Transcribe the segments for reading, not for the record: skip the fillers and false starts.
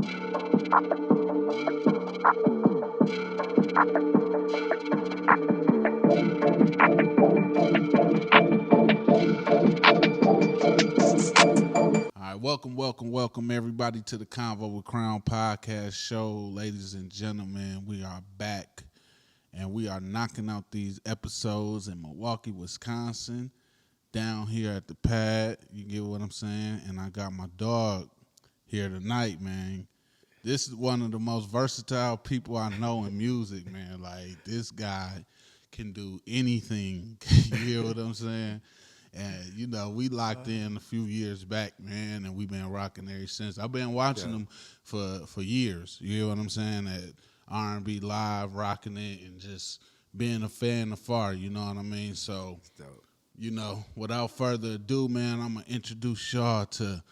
All right, welcome everybody to the Convo with Crown podcast show. Ladies and gentlemen, we are back and we are knocking out these episodes in Milwaukee, Wisconsin, down here at the pad. You get what I'm saying? And I got my dog here tonight, man. This is one of the most versatile people I know in music, man. Like, this guy can do anything. You hear what I'm saying? And, you know, we locked in a few years back, man, and we've been rocking ever since. I've been watching them for years. You hear what I'm saying? At R&B Live, rocking it, and just being a fan afar, you know what I mean? So, you know, without further ado, man, I'm going to introduce y'all to,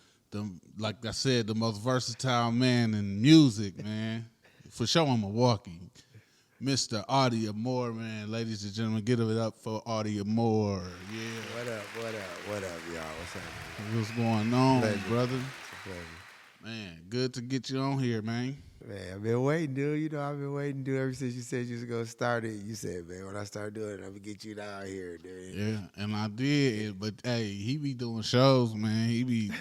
like I said, the most versatile man in music, man. For sure in Milwaukee. Mr. Armour, man. Ladies and gentlemen, give it up for Armour. Yeah. What up, y'all? What's happening? What's going on, Pleasure. brother? It's a pleasure. Man, good to get you on here, man. Man, I've been waiting, dude. You know, I've been waiting, dude, ever since you said you was going to start it. You said, man, when I start doing it, I'm going to get you down here, dude. Yeah, and I did, but hey, he be doing shows, man.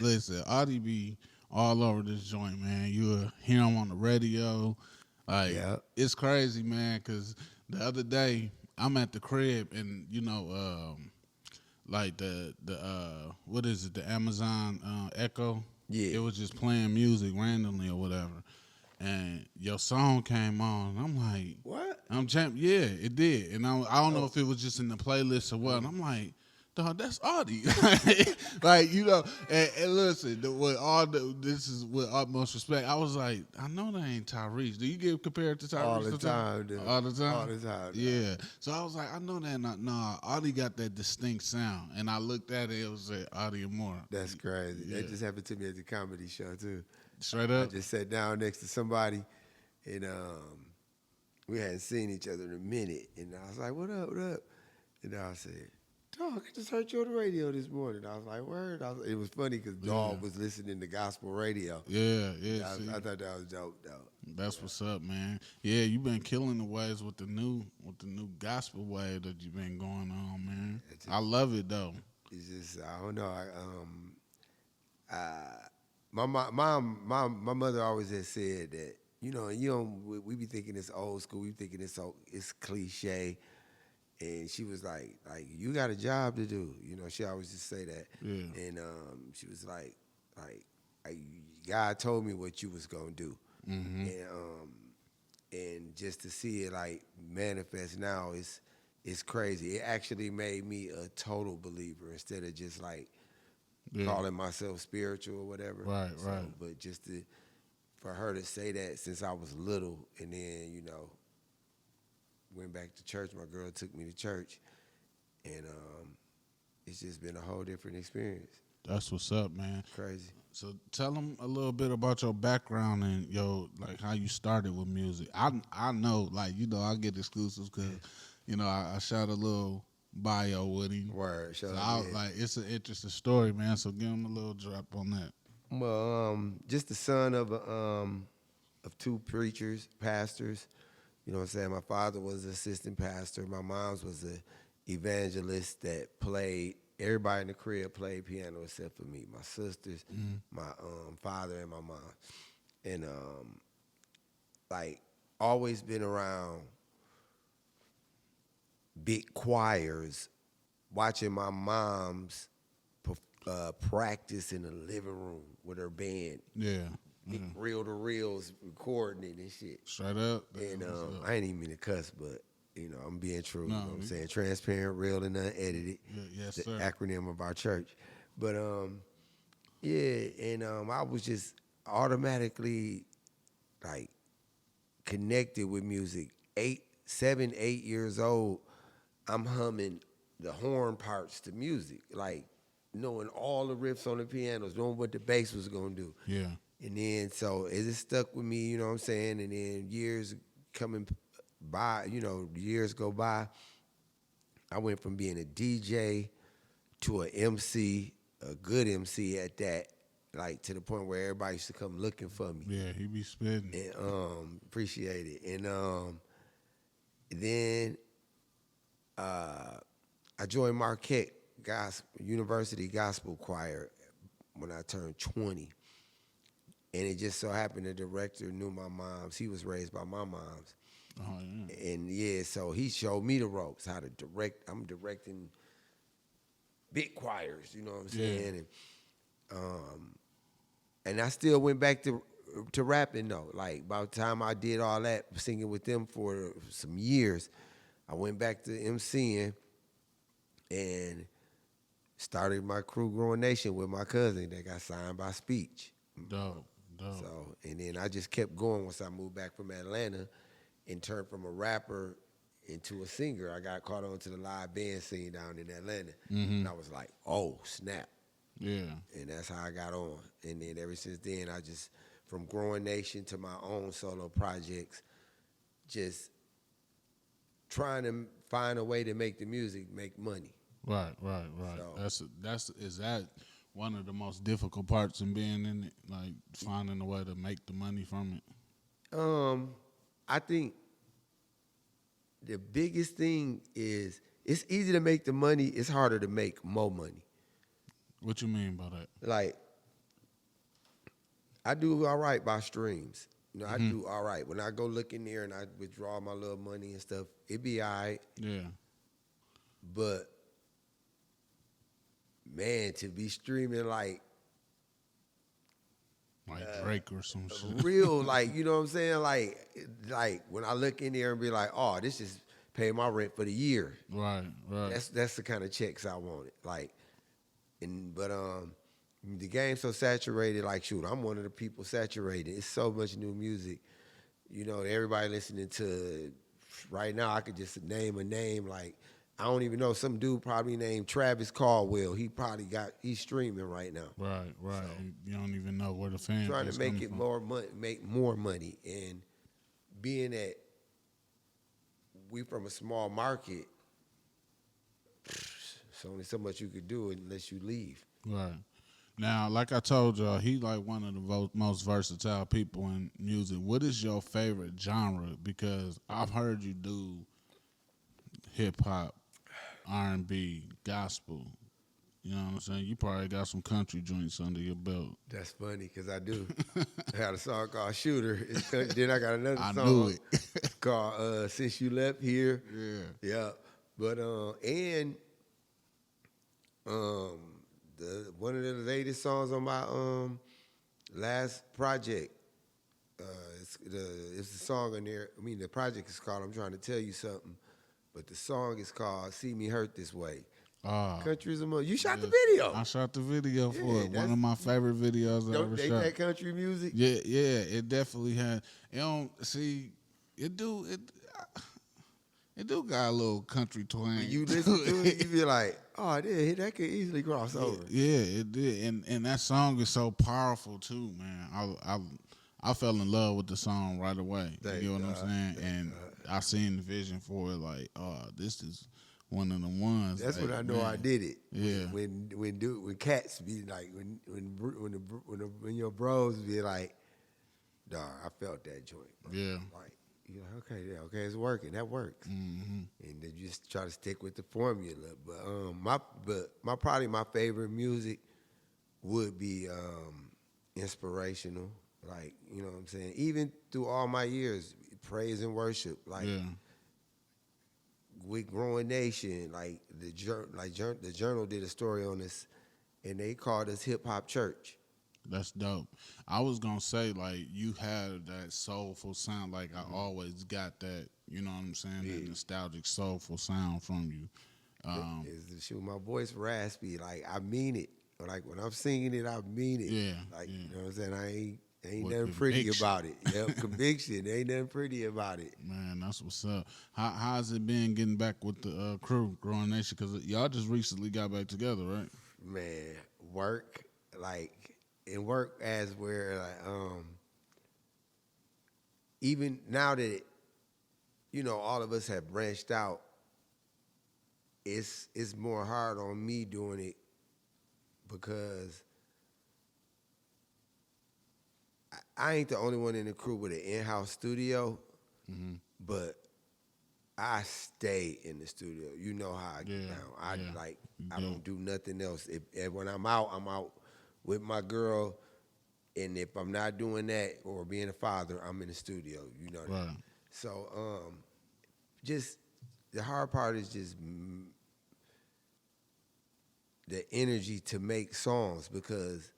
Listen, Audie be all over this joint, man. You'll hear him on the radio. Like, It's crazy, man, because the other day, I'm at the crib, and, you know, like the what is it, the Amazon Echo? Yeah. It was just playing music randomly or whatever. And your song came on, and I'm like, What? Yeah, it did. And I don't know if it was just in the playlist or what. And I'm like, dog, that's Audie. Like, you know, and listen, this is with utmost respect. I was like, I know that ain't Tyrese. Do you get compared to Tyrese? All the time, dude. All the time? All the time. Yeah. So I was like, I know that Audie got that distinct sound. And I looked at it was Audie Armour. That's crazy. Yeah. That just happened to me at the comedy show, too. Straight I up? just sat down next to somebody, and we hadn't seen each other in a minute. And I was like, what up? And I said, dog, I just heard you on the radio this morning. I was like, word? It was funny because dog was listening to gospel radio. Yeah. I thought that was dope, though. That's what's up, man. Yeah, you've been killing the waves with the new gospel wave that you've been going on, man. I love it though. It's just, I don't know. My mother always has said that, you know, we be thinking it's old school, we thinking it's cliche. And she was like, you got a job to do. You know, she always just say that. Yeah. And she was like, God told me what you was gonna do. Mm-hmm. And just to see it like manifest now is crazy. It actually made me a total believer instead of just like calling myself spiritual or whatever. Right. But just for her to say that since I was little, and then, you know, went back to church. My girl took me to church, and it's just been a whole different experience. That's what's up, man. Crazy. So tell them a little bit about your background and like how you started with music. I know, like, you know, I get exclusives because, you know, I shot a little bio with him. Word. So like, it's an interesting story, man. So give him a little drop on that. Well, just the son of two pastors. You know what I'm saying? My father was an assistant pastor. My mom's was an evangelist that played. Everybody in the crib played piano except for me, my sisters, my father, and my mom. And like always been around big choirs, watching my mom's practice in the living room with her band. Yeah. Reel to reels, recording it and shit. Straight up. And I ain't even mean to cuss, but you know, I'm being true. No, you know what I'm saying? Transparent, real, and unedited. Yes, the sir. acronym of our church. But I was just automatically like connected with music. 7, 8 years old, I'm humming the horn parts to music, like knowing all the riffs on the pianos, knowing what the bass was gonna do. Yeah. And then so it just stuck with me, you know what I'm saying? And then years coming by, you know, years go by, I went from being a DJ to an MC, a good MC at that, like to the point where everybody used to come looking for me. Yeah, he be spitting. And appreciate it. And then I joined Marquette University Gospel Choir when I turned 20. And it just so happened the director knew my mom's. He was raised by my mom's. Oh, yeah. And yeah, so he showed me the ropes, how to direct. I'm directing big choirs, you know what I'm saying? And I still went back to rapping though. Like by the time I did all that, singing with them for some years, I went back to MCing and started my crew Growing Nation with my cousin that got signed by Speech. Dope. So, and then I just kept going once I moved back from Atlanta and turned from a rapper into a singer. I got caught on to the live band scene down in Atlanta. And I was like, oh, snap. Yeah. And that's how I got on. And then ever since then, I just, from Growing Nation to my own solo projects, just trying to find a way to make the music make money. Right. So, is that one of the most difficult parts in being in it, like finding a way to make the money from it? I think the biggest thing is it's easy to make the money. It's harder to make more money. What you mean by that? Like, I do all right by streams. You know, I do all right. When I go look in there and I withdraw my little money and stuff, it be all right. Yeah. But, man, to be streaming like Drake or some shit. real, like, you know what I'm saying? Like when I look in there and be like, oh, this is paying my rent for the year. Right. That's the kind of checks I wanted. Like, but the game's so saturated. Like, shoot, I'm one of the people saturated. It's so much new music. You know, everybody listening to right now. I could just name a name like. I don't even know, some dude probably named Travis Caldwell. He's streaming right now. Right. So, you don't even know where the fan trying to make it from. make more money. And being that we from a small market, it's only so much you could do unless you leave. Right. Now, like I told y'all, he like one of the most versatile people in music. What is your favorite genre? Because I've heard you do hip-hop, R&B, gospel. You know what I'm saying? You probably got some country joints under your belt. That's funny because I do. I had a song called Shooter. Then I got another I song knew it. called Since You Left Here. Yeah. But one of the latest songs on my last project, it's a song in there. I mean, the project is called I'm Trying to Tell You Something. But the song is called See Me Hurt This Way. Country is a mother. You shot the video. I shot the video for it. One of my favorite videos I ever shot. That country music? Yeah, it definitely had. It do got a little country twang. When you listen to it, you be like, oh, that could easily cross over. Yeah, it did. And that song is so powerful too, man. I fell in love with the song right away. You know what I'm saying? And I seen the vision for it, like, oh, this is one of the ones. That's like, when I know man. I did it. Yeah. When cats be like, when your bros be like, dawg, I felt that joint. Bro. Yeah. Like, you're like, okay, it's working. That works. And then you just try to stick with the formula. But probably my favorite music would be inspirational. Like, you know what I'm saying? Even through all my years, praise and worship. Like, with Growing Nation, like the Journal did a story on this, and they called us Hip Hop Church. That's dope. I was gonna say, like, you had that soulful sound. Like, I always got that. You know what I'm saying? That nostalgic, soulful sound from you. Shoot, my voice raspy. Like, I mean it. Like, when I'm singing it, I mean it. Yeah. Like, you know what I'm saying? Ain't nothing pretty about it. Yep, conviction. Ain't nothing pretty about it. Man, that's what's up. How's it been getting back with the crew, Growing Nation? Because y'all just recently got back together, right? Man, work as where, even now that, you know, all of us have branched out, it's more hard on me doing it because I ain't the only one in the crew with an in-house studio, but I stay in the studio. You know how I get down. I don't do nothing else. If when I'm out with my girl, and if I'm not doing that or being a father, I'm in the studio. You know that. Right. So just the hard part is just the energy to make songs, because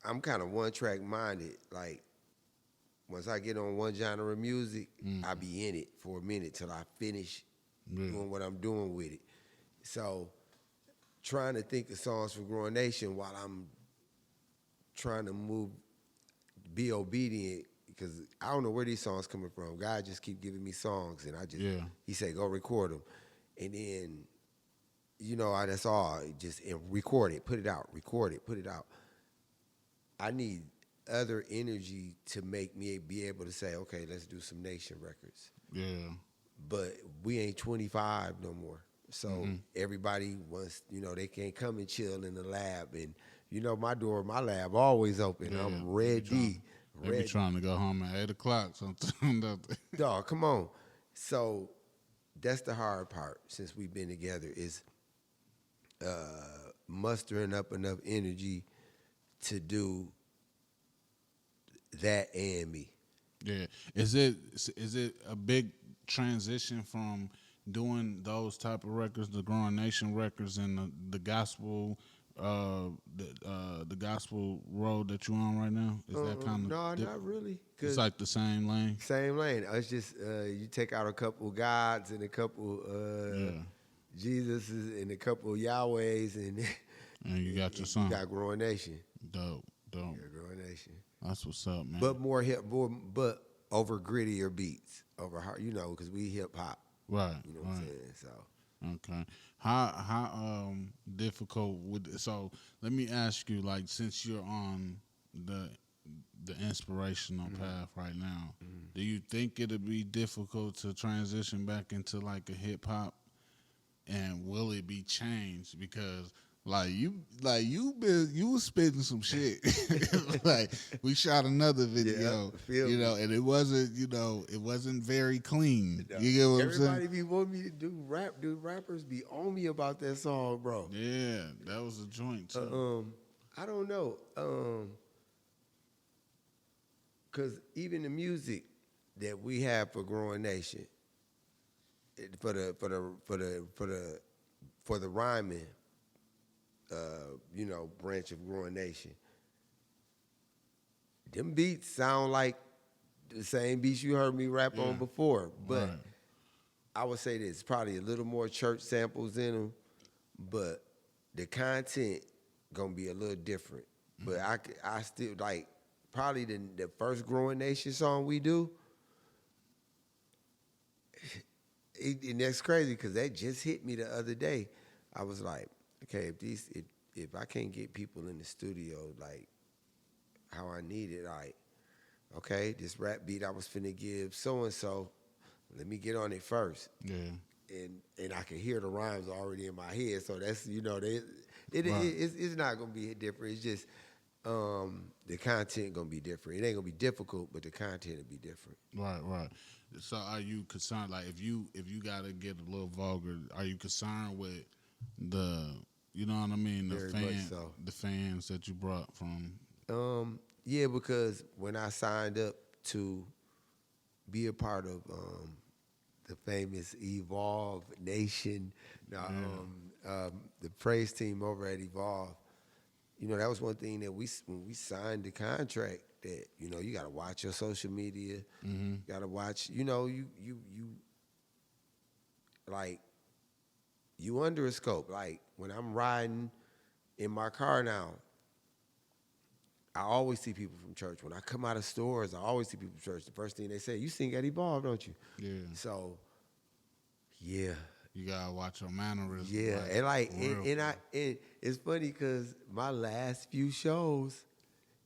I'm kind of one-track minded. Like, once I get on one genre of music, I be in it for a minute till I finish doing what I'm doing with it. So trying to think of songs for Growing Nation while I'm trying to be obedient, because I don't know where these songs coming from. God just keep giving me songs, and he said, go record them. And then, that's all. Just record it, put it out, record it, put it out. I need other energy to make me be able to say, okay, let's do some Nation records. Yeah. But we ain't 25 no more. So everybody wants, they can't come and chill in the lab. And, my lab always open. Yeah. I'm ready. They be trying to go home at 8 o'clock sometimes. Dog, come on. So that's the hard part since we've been together, is mustering up enough energy to do that and me. Yeah. Is it a big transition from doing those type of records, the Growing Nation records, and the gospel, the gospel road that you're on right now? Is that kind of no, not really. It's like the same lane. Same lane. It's just you take out a couple gods and a couple Jesuses and a couple Yahwehs, and you got your song. You got Growing Nation. Dope. You got Growing Nation. That's what's up, man. But but over grittier beats, over hard, because we hip hop. Right. You know what I'm saying? So. Okay. How difficult would so let me ask you, like, since you're on the inspirational path right now, do you think it'll be difficult to transition back into like a hip hop, and will it be changed? Because you was spitting some shit. Like, we shot another video, and it wasn't very clean. You get what I'm saying? Everybody be wanting me to do rap. Dude, rappers be on me about that song, bro. Yeah, that was a joint too. I don't know. Cause even the music that we have for Growing Nation, for the rhyming, branch of Growing Nation, them beats sound like the same beats you heard me rap on before. But I would say there's probably a little more church samples in them, but the content gonna be a little different. But I still like probably the first Growing Nation song we do. And that's crazy because that just hit me the other day. I was like, okay, if I can't get people in the studio like how I need it, like, okay, this rap beat I was finna give so and so, let me get on it first. Yeah. And I can hear the rhymes already in my head, so that's it's not gonna be different. It's just the content gonna be different. It ain't gonna be difficult, but the content will be different. Right. So are you concerned, like, if you gotta get a little vulgar, are you concerned with the, you know what I mean, the fans that you brought from? Yeah, because when I signed up to be a part of the famous Evolve Nation, the praise team over at Evolve, that was one thing that when we signed the contract, that you got to watch your social media, you got to watch, you like, you under a scope. Like, when I'm riding in my car now, I always see people from church. When I come out of stores, I always see people from church. The first thing they say, you sing at Evolve, don't you? Yeah. So, yeah. You gotta watch your mannerisms. Yeah, and it's funny because my last few shows,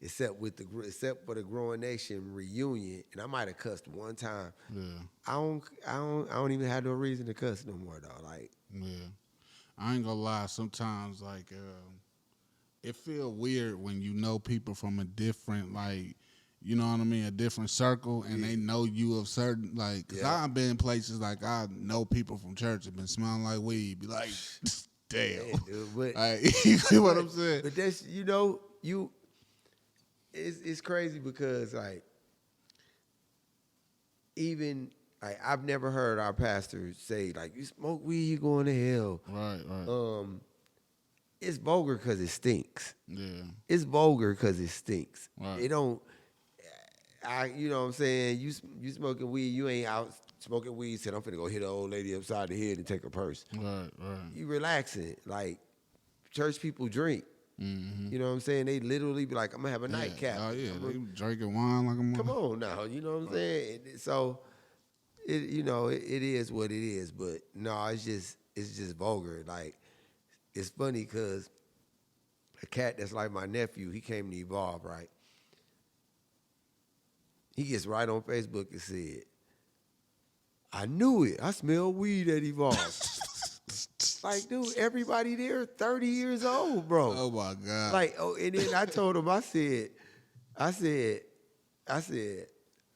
except for the Growing Nation reunion, and I might have cussed one time. Yeah. I don't even have no reason to cuss no more, though. Like, yeah, I ain't gonna lie. Sometimes, like, it feel weird when you know people from a different, like, you know what I mean, a different circle, and they know you of certain, like, because I've been in places like I know people from church have been smelling like weed, be like, damn. Yeah, dude, but, Like, you see what I'm saying? But that's, it's crazy because, like, even, like, I've never heard our pastor say, like, you smoke weed, you going to hell. Right. It's vulgar because it stinks. Yeah. It's vulgar because it stinks. Right. It don't, you know what I'm saying? You smoking weed, you ain't out smoking weed, said, I'm finna go hit an old lady upside the head and take her purse. Right. You relaxing. Like, church people drink. Mm-hmm. You know what I'm saying? They literally be like, I'm gonna have a nightcap. Oh yeah, they drinking wine like a mother. Come on now, you know what I'm saying? So, it is what it is. But no, it's just vulgar. Like, it's funny because a cat that's like my nephew, he came to Evolve, right? He gets right on Facebook and said, I knew it. I smell weed at Evolve. Like, dude, everybody there 30 years old, bro. Oh my God. Like, and then I told him, I said,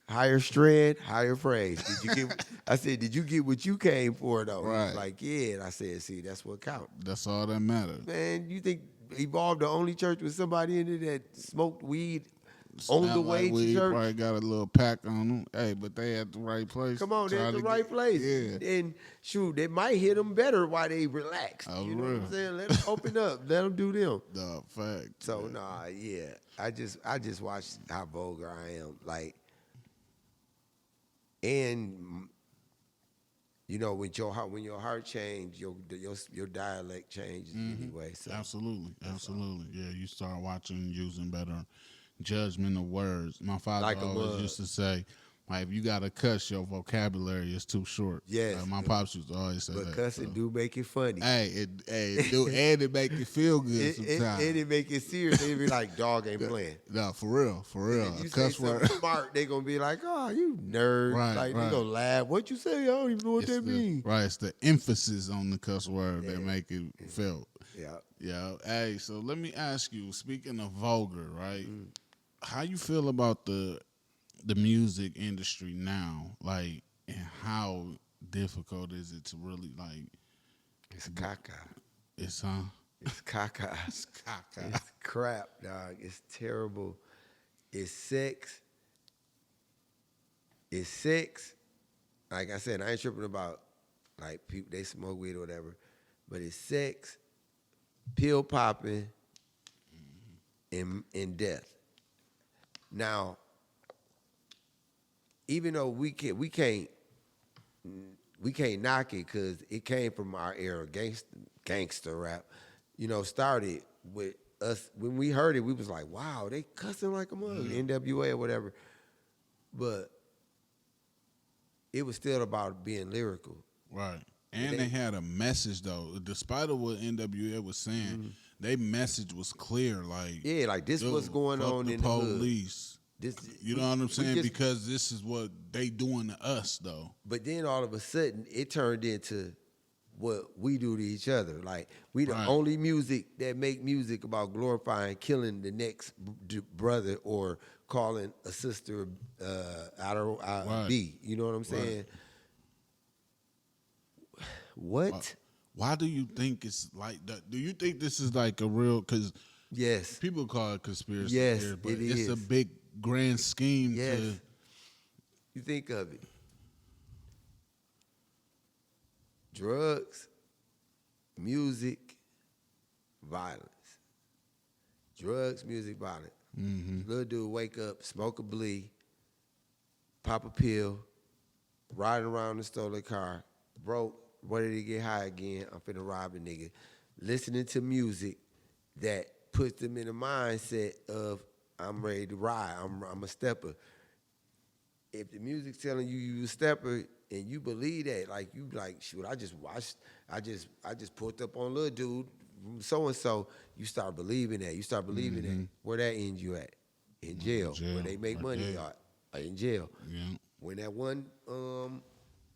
higher strand, higher phrase. Did you get what you came for though? Right. He was like, yeah. And I said, see, that's what counts. That's all that matters. Man, you think Evolve the only church with somebody in it that smoked weed on the way to church? Probably got a little pack on them. Hey, but they at the right place. Come on, they're at the right place. Yeah. And shoot, they might hit them better while they relax. Oh, you know real. what I'm saying? Let them open up. Let them do them. The fact. So I just watched how vulgar I am. Like, and you know, when your heart changes, your dialect changes anyway. So Absolutely. Yeah, you start watching, using better judgment of words. My father Like a always mug. used to say, like, if you got to cuss, your vocabulary is too short. Yes. My pops used to always say but that. cussing do make it funny. Hey, it do, and it make you feel good sometimes. And it make it serious. They be like, dog ain't playing. No, for real. If A you cuss say word. something smart, they gonna be like, oh, you nerd. Right. They gonna laugh. What you say? I don't even know what that means. Right, it's the emphasis on the cuss word that make it felt. Yeah. Yeah. Hey, so let me ask you, speaking of vulgar, right? How you feel about the music industry now? Like, and how difficult is it to really, like, It's caca. It's It's caca. It's caca. It's crap, dog. It's terrible. It's sex. It's sex. Like I said, I ain't tripping about, like, people, they smoke weed or whatever. But it's sex, pill popping, and death. Now, even though we can't knock it because it came from our era, gangster rap. You know, started with us. When we heard it, we was like, wow, they cussing like a mug, NWA or whatever. But it was still about being lyrical. Right. And they had a message, though. Despite of what NWA was saying, their message was clear. Like, Yeah, like this what's going on in the hood. police. This, You know what I'm saying? Because this is what they doing to us, though. But then all of a sudden, it turned into what we do to each other. Like, we the Right. only music that make music about glorifying killing the next brother or calling a sister Right. B. You know what I'm saying? What? Why do you think it's like that? Do you think this is like a real, because Yes. people call it conspiracy Yes, theory, but it it's is. a big grand scheme Yes. to, You think of it. Drugs, music, violence. Drugs, music, violence. Little dude wake up, smoke a blee, pop a pill, riding around the stolen car, broke, ready to get high again, I'm finna rob a nigga. Listening to music that puts them in a mindset of, I'm ready to ride, I'm a stepper. If the music's telling you a stepper and you believe that, like, you like, shoot, I just pulled up on little dude, so-and-so, you start believing that. You start believing that. Where that ends you at? In jail. Where they make money at? In jail. Yeah. When that one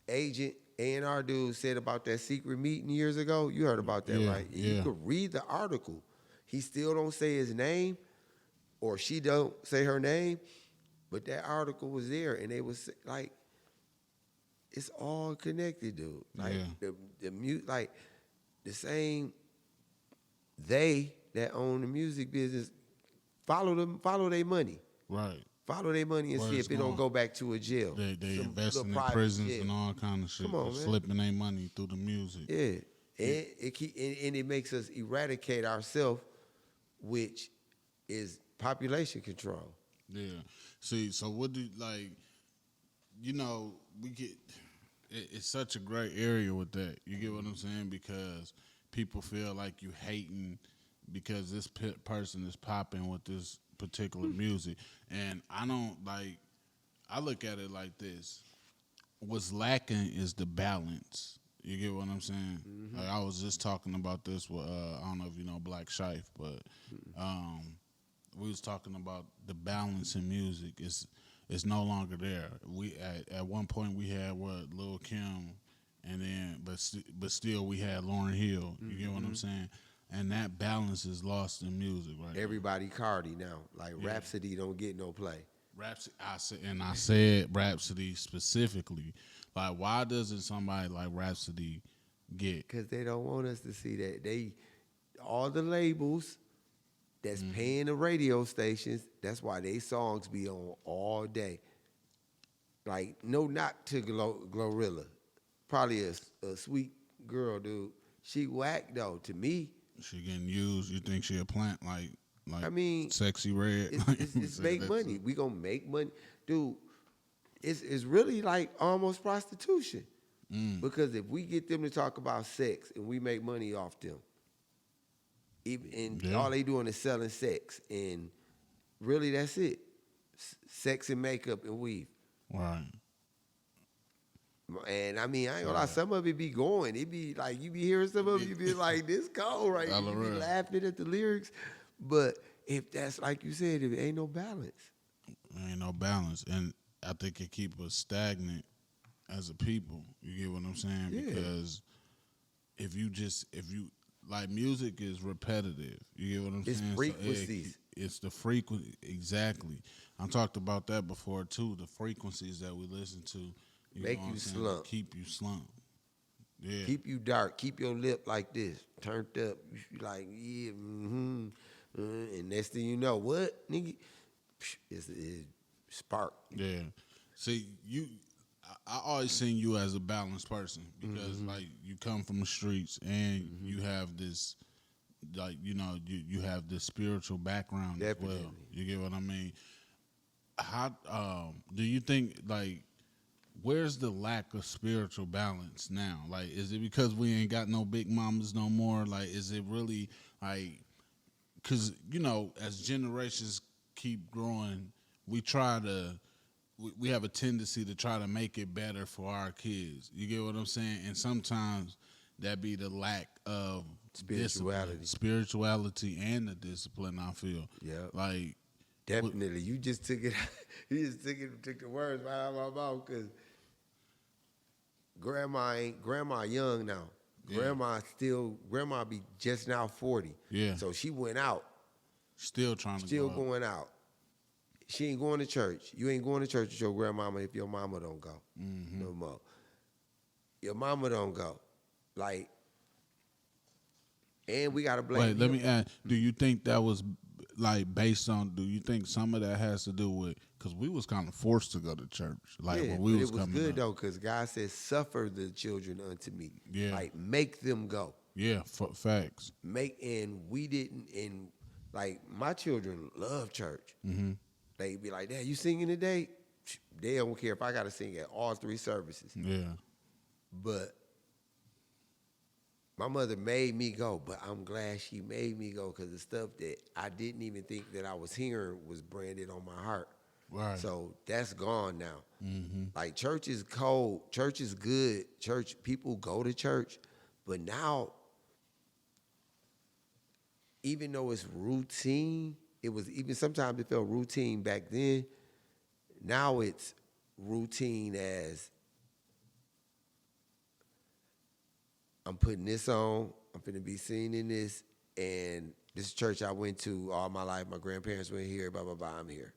agent, A&R dude said about that secret meeting years ago, you heard about that, Yeah, right? yeah. You could read the article. he still don't say his name, or she don't say her name, but that article was there, and they was like, it's all connected, dude. Like like the same they that own the music business follow their money. Right. Follow their money and Where see it's if it don't going. go back to a jail. They Some investing little in private prisons jail. and all kind of shit. Come on, man. Flipping their money through the music. Yeah. And and it makes us eradicate ourselves, which is population control. Yeah. See, so what do like? You know, we get. It's such a great area with that. You get what I'm saying? Because people feel like you hating because this person is popping with this particular music, and I don't like. I look at it like this: what's lacking is the balance. You get what I'm saying? Like I was just talking about this with I don't know if you know Black Shife, but we was talking about the balance in music. It's no longer there. We at one point we had what Lil Kim, and then but still we had Lauryn Hill. You get what I'm saying? And that balance is lost in music, right? Everybody Cardi now. Like Rhapsody don't get no play. Rhapsody, I said Rhapsody specifically. Like, why doesn't somebody like Rhapsody get? Because they don't want us to see that. All the labels that's paying the radio stations, that's why they songs be on all day. Like, no knock to Glorilla. Probably a sweet girl, dude. She whack, though, to me. She getting used. You think she a plant like I mean, Sexy Red? It's make money. We gonna make money. Dude, it's really like almost prostitution. Because if we get them to talk about sex and we make money off them, all they doing is selling sex, and really that's it. Sex and makeup and weave. Right. And I mean, I ain't gonna lie, some of it be going. It be like, you be hearing some of it, you be like, this cold, right? You be laughing at the lyrics. But if that's like you said, if ain't no balance. Ain't no balance. And I think it keep us stagnant as a people. You get what I'm saying? Yeah. Because if you like, music is repetitive. You get what I'm saying? Frequencies. So it's the frequency. Exactly. I talked about that before too. The frequencies that we listen to. Make you slump. Keep you slumped. Yeah. Keep you dark. Keep your lip like this, turned up. You like, yeah, and next thing you know, what, nigga? It's spark. Yeah. See, I always seen you as a balanced person because, like, you come from the streets and you have this, like, you have this spiritual background. Definitely. As well. You get what I mean? How do you think, like, where's the lack of spiritual balance now? Like, is it because we ain't got no big mamas no more? Like, is it really, like, because, as generations keep growing, we have a tendency to try to make it better for our kids. You get what I'm saying? And sometimes that be the lack of spirituality and the discipline, I feel. Yeah. Like, definitely. You just took it, took the words right out of my mouth, because grandma young now. Yeah. Grandma be just now 40. Yeah. So she went out. Still going out. She ain't going to church. You ain't going to church with your grandmama if your mama don't go no more. Your mama don't go. Like, and we got to blame. Wait, let me ask, do you think that was, like, based on, do you think some of that has to do with, because we was kind of forced to go to church, like, when we was coming up. It was good, though, because God said, suffer the children unto me. Yeah. Like, make them go. Yeah, facts. And we didn't, and, like, my children love church. Mm-hmm. They be like, Dad, you singing today? They don't care if I got to sing at all 3 services. Yeah. But my mother made me go, but I'm glad she made me go, because the stuff that I didn't even think that I was hearing was branded on my heart. Right. So that's gone now. Mm-hmm. Like, church is cold. Church is good. People go to church. But now, even though it's routine, sometimes it felt routine back then. Now it's routine as, I'm putting this on, I'm finna be seen in this, and This is church I went to all my life. My grandparents went here, blah, blah, blah, I'm here.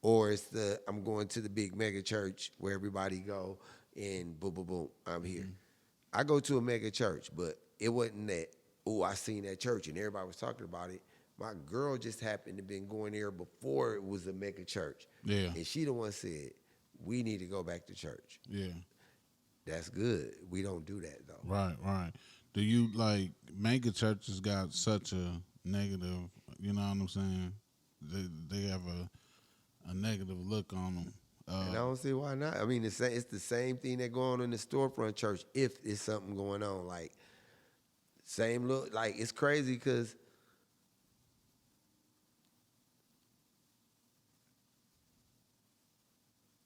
Or it's I'm going to the big mega church where everybody go and boom, boom, boom, I'm here. I go to a mega church, but it wasn't that, oh, I seen that church and everybody was talking about it. My girl just happened to been going there before it was a mega church. Yeah. And she the one said, we need to go back to church. Yeah. That's good. We don't do that, though. Right. Do you, like, mega churches got such a negative, you know what I'm saying? They have a negative look on them. And I don't see why not. I mean, it's the same thing that go on in the storefront church if it's something going on. Like, same look. Like, it's crazy because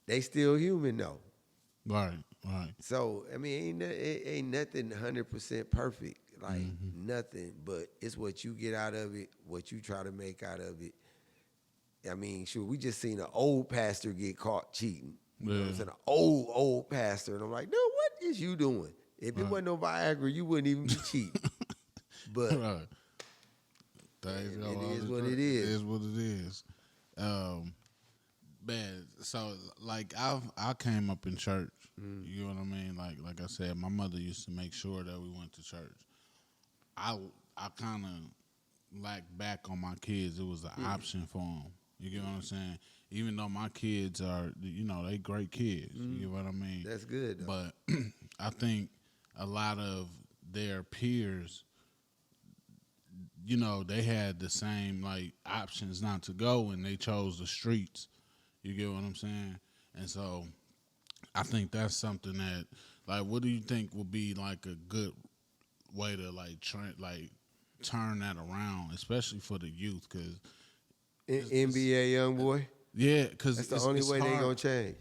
they still human, though. Right. So, I mean, it ain't nothing 100% perfect. Like, nothing. But it's what you get out of it, what you try to make out of it. I mean, sure, we just seen an old pastor get caught cheating. You know what I'm saying? An old pastor. And I'm like, dude, what is you doing? If it wasn't no Viagra, you wouldn't even be cheating. But Right. it is what it is. It is what it is. Man, so like I came up in church. You know what I mean? Like I said, my mother used to make sure that we went to church. I kind of lacked back on my kids. It was an option for them. You get what I'm saying? Even though my kids are, you know, they great kids. You get what I mean? That's good, though. But I think a lot of their peers, you know, they had the same, like, options not to go, and they chose the streets. You get what I'm saying? And so I think that's something that, like, what do you think would be, like, a good way to, like, turn that around, especially for the youth? Because NBA young boy. yeah, because That's the only way they gonna change.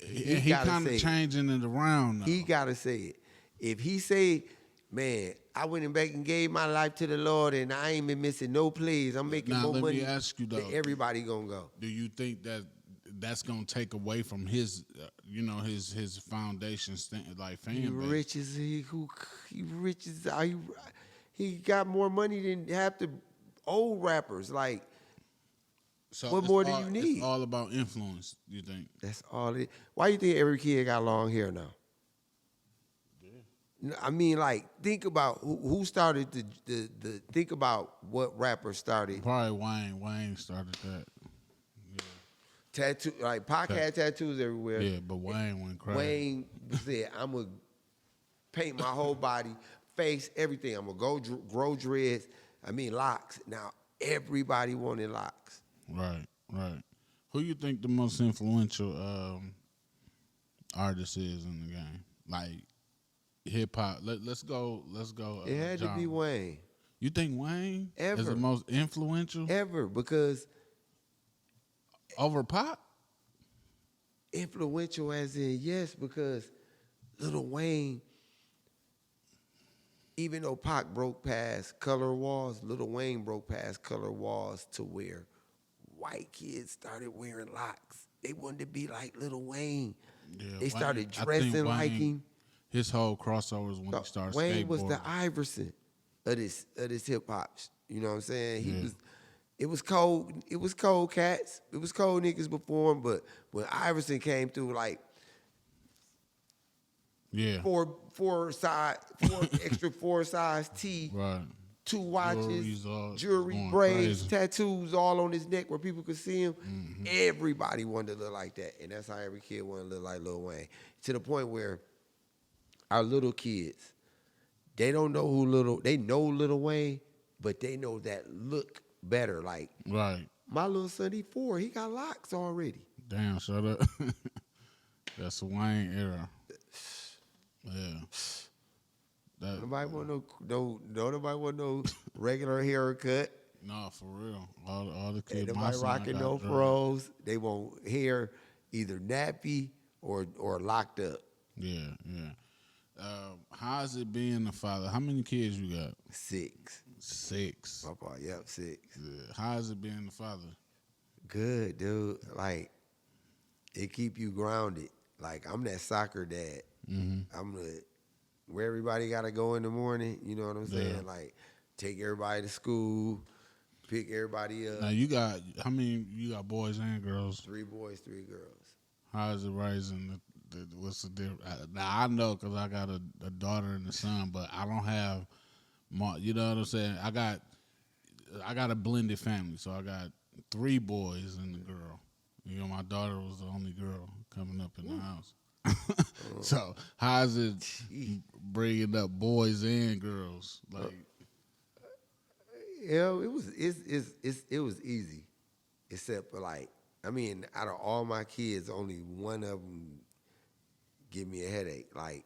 He kind of changing it around now. He gotta say it. If he say, man, I went back and gave my life to the Lord, and I ain't been missing no plays. I'm making Now, more let money. me ask you, though. Everybody gonna go. Do you think that that's gonna take away from his, you know, his foundation, like, fan He base? rich as he got more money than half the old rappers. Like, So what more do you need? It's all about influence. You think? that's all it. Why you think every kid got long hair now? I mean, like, think about who started the think about what rapper started. Probably Wayne. Wayne started that. Tattoo, like, Pac had tattoos everywhere. Yeah, but Wayne went crazy. Wayne said, I'm going to paint my whole body, face, everything. I'm going to grow dreads. I mean, locks. Now, everybody wanted locks. Right. Who you think the most influential artist is in the game? Like, hip hop. Let's go. It had to be Wayne. You think Wayne Ever. is the most influential Ever, because over Pop? influential as in, yes, because Lil Wayne, even though Pac broke past color walls, Lil Wayne broke past color walls to where white kids started wearing locks. They wanted to be like Lil Wayne. Yeah, They started I think dressing like Wayne, him. His whole crossovers when he started Wayne skateboarding. was the Iverson of this hip hop. You know what I'm saying? He was. It was cold. It was cold cats. It was cold niggas before him. But when Iverson came through, like, four extra size tee, right. 2 watches, jewelry, going braids, crazy. tattoos all on his neck where people could see him. Everybody wanted to look like that, and that's how every kid wanted to look like Lil Wayne. To the point where our little kids, they don't know they know Lil Wayne, but they know that look better. Like, Right. my little son, he 4, he got locks already. Damn, shut up. That's the Wayne era. Yeah. Nobody want nobody want no regular haircut. No, for real. All the Ain't kids. nobody rocking no fros. They want hair either nappy or locked up. Yeah. How is it being a father? How many kids you got? 6. 6. Papa, yep, 6. Yeah. How is it being a father? Good, dude. Like, it keep you grounded. Like, I'm that soccer dad. I'm where everybody got to go in the morning. You know what I'm saying? Yeah. Like, take everybody to school, pick everybody up. Now you got how many? You got boys and girls. 3 boys, 3 girls. How is it raising? What's the difference? Now I know because I got a daughter and a son, but I don't have. You know what I'm saying? I got a blended family, so I got 3 boys and a girl. You know, my daughter was the only girl coming up in the house. So how is it bringing up boys and girls? Like, Yeah, it was easy, except for like, I mean, out of all my kids, only one of them give me a headache. Like,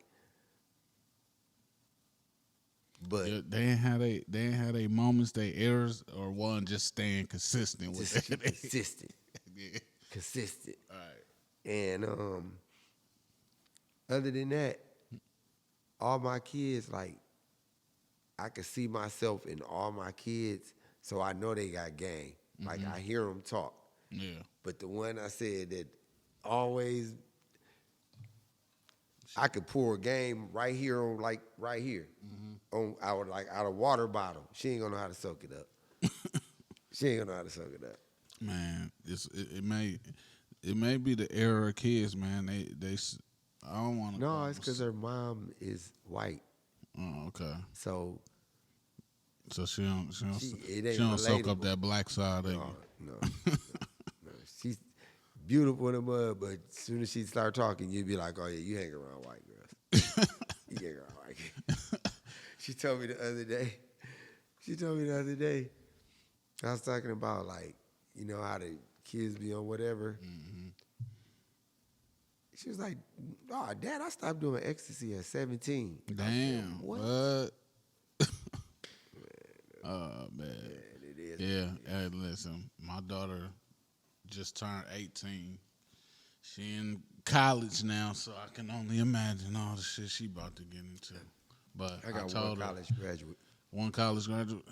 but yeah, they ain't had they moments, they errors, or one just staying consistent with just that. consistent, Yeah. consistent. All right. And other than that, all my kids, like, I could see myself in all my kids, so I know they got game. Like, I hear them talk. Yeah. But the one I said that always, I could pour a game right here on, like, right here, on out of water bottle. She ain't gonna know how to soak it up. She ain't gonna know how to soak it up. Man, it may be the era of kids, man. They I don't want to. No, it's because her mom is white. Oh, okay. So she don't it ain't soak up relatable. that black side of you. No. She's beautiful in the mud, but as soon as she start talking, you'd be like, oh, yeah, you hang around white girls. You hang around white girls. She told me the other day, I was talking about, like, you know how the kids be on whatever. She was like, oh, Dad, I stopped doing ecstasy at 17. Damn. What? Oh, man. It is. Yeah. Hey, listen, my daughter just turned 18. She in college now, so I can only imagine all the shit she about to get into. But I got told one her, college graduate. One college graduate?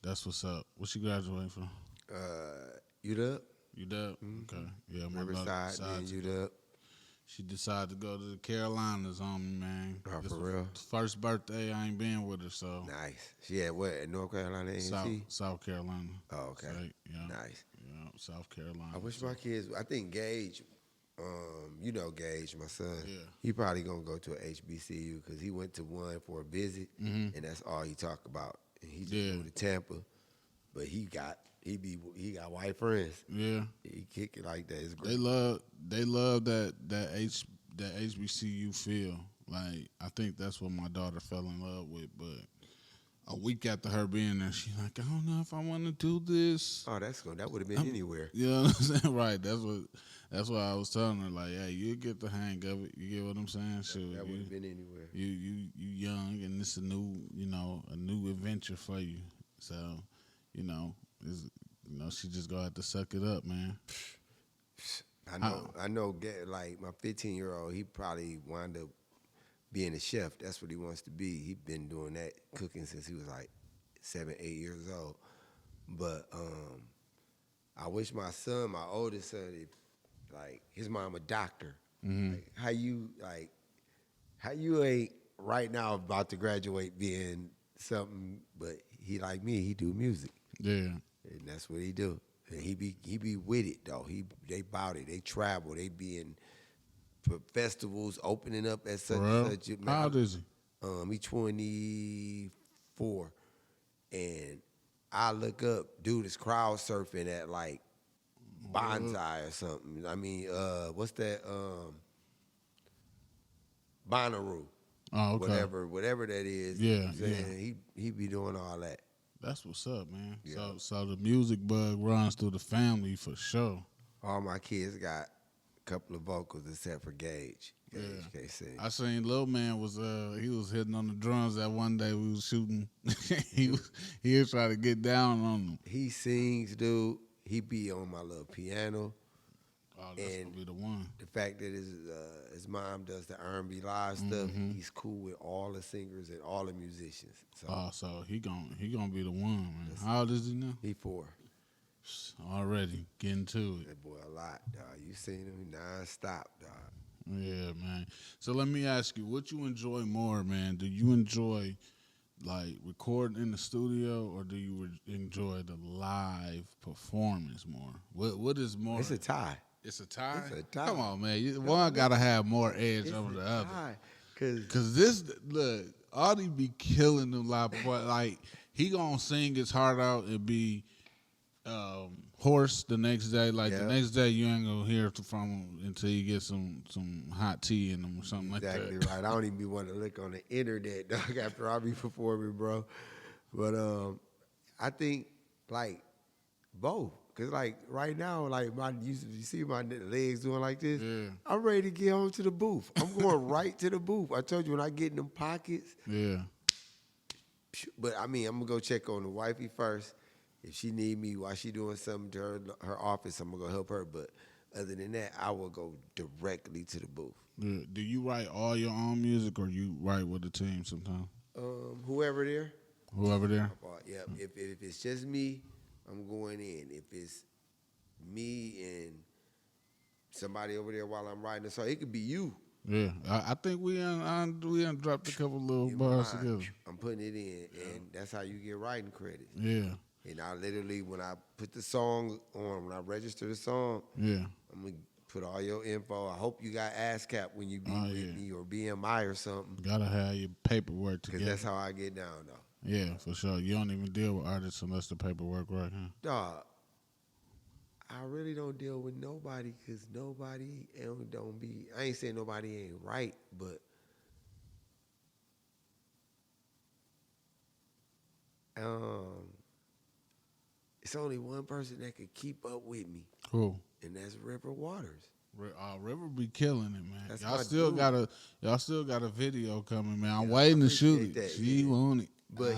That's what's up. What she graduating from? UW? UW? Okay. Yeah, my daughter Riverside, then UW. she decided to go to the Carolinas on me, man. Oh, This for was real? First birthday, I ain't been with her, so. Nice. She at what? At North Carolina A&T? South Carolina. Oh, okay. Right, yeah. Nice. Yeah, South Carolina. I wish my kids, I think Gage, you know Gage, my son. Yeah. He probably going to go to a HBCU because he went to one for a visit, and that's all he talked about. And he just moved to Tampa, but he got white friends. Yeah. He kick it like that. It's great. They love that HBCU feel. Like, I think that's what my daughter fell in love with. But a week after her being there, she's like, I don't know if I want to do this. Oh, that would have been anywhere. You know what I'm saying? Right. That's what I was telling her. Like, hey, you get the hang of it. You get what I'm saying? Sure. That would have been anywhere. You young, and it's a new adventure for you. So, she just gonna have to suck it up, man. I know. Like my 15-year-old, he probably wound up being a chef. That's what he wants to be. He been doing that cooking since he was like 7, 8 years old. But I wish my son, my oldest son, like his mom a doctor. Like, how you ain't right now about to graduate being something, but he like me, he do music. Yeah. And that's what he do. And he be with it though. They bout it. They travel. They be in festivals, opening up at such and such. How old is he? He 24, and I look up, dude is crowd surfing at like Bonsai or something. I mean, what's that? Bonnaroo. Oh, okay. Whatever that is. Yeah, you know what I'm saying? He be doing all that. That's what's up, man. Yeah. So the music bug runs through the family for sure. All my kids got a couple of vocals except for Gage. Gage can't sing. I seen Lil Man was hitting on the drums that one day we was shooting. he was trying to get down on them. He sings, dude. He be on my little piano. Oh, that's gonna be the one. The fact that his mom does the R&B live stuff, he's cool with all the singers and all the musicians. So he gonna be the one, man. How old is he now? He 4. Already getting to it. That boy a lot, dog. You seen him non-stop, dog. Yeah, man. So let me ask you, what you enjoy more, man? Do you enjoy like recording in the studio, or do you enjoy the live performance more? What is more? It's a tie. It's a tie. It's a tie. Come on, man. One gotta have more edge It's over a the other. tie. Cause Cause this look, Audie be killing them live performance. Like he gonna sing his heart out and be hoarse the next day. Like the Yep. next day, you ain't gonna hear from him until you get some hot tea in them or something exactly like that. right. I don't even be wanting to look on the internet, dog, after I be performing, bro. But I think like both. Cause like right now, like you see my legs doing like this. Yeah. I'm ready to get home to the booth. I'm going right to the booth. I told you when I get in them pockets. Yeah. But I mean, I'm gonna go check on the wifey first. If she need me while she doing something to her office, I'm gonna go help her. But other than that, I will go directly to the booth. Yeah. Do you write all your own music, or you write with the team sometimes? Whoever there. Whoever there. Yeah. If it's just me, I'm going in. If it's me and somebody over there while I'm writing the song, it could be you. Yeah, I think we dropped a couple little In bars my mind, together. I'm putting it in, and that's how you get writing credit. Yeah, And I literally, when I put the song on, when I register the song, yeah. I'm gonna put all your info. I hope you got ASCAP when you be with me or BMI or something, Gotta have your paperwork because together. that's how I get down, though. Yeah, for sure. You don't even deal with artists unless the paperwork right, huh? Dog, I really don't deal with nobody because nobody don't be. I ain't saying nobody ain't right, but it's only one person that could keep up with me, Cool. and that's River Waters. River be killing it, man. That's Y'all my still dude. got a video coming, man. I'm Yeah, waiting I to shoot appreciate it. that, She yeah. want it. But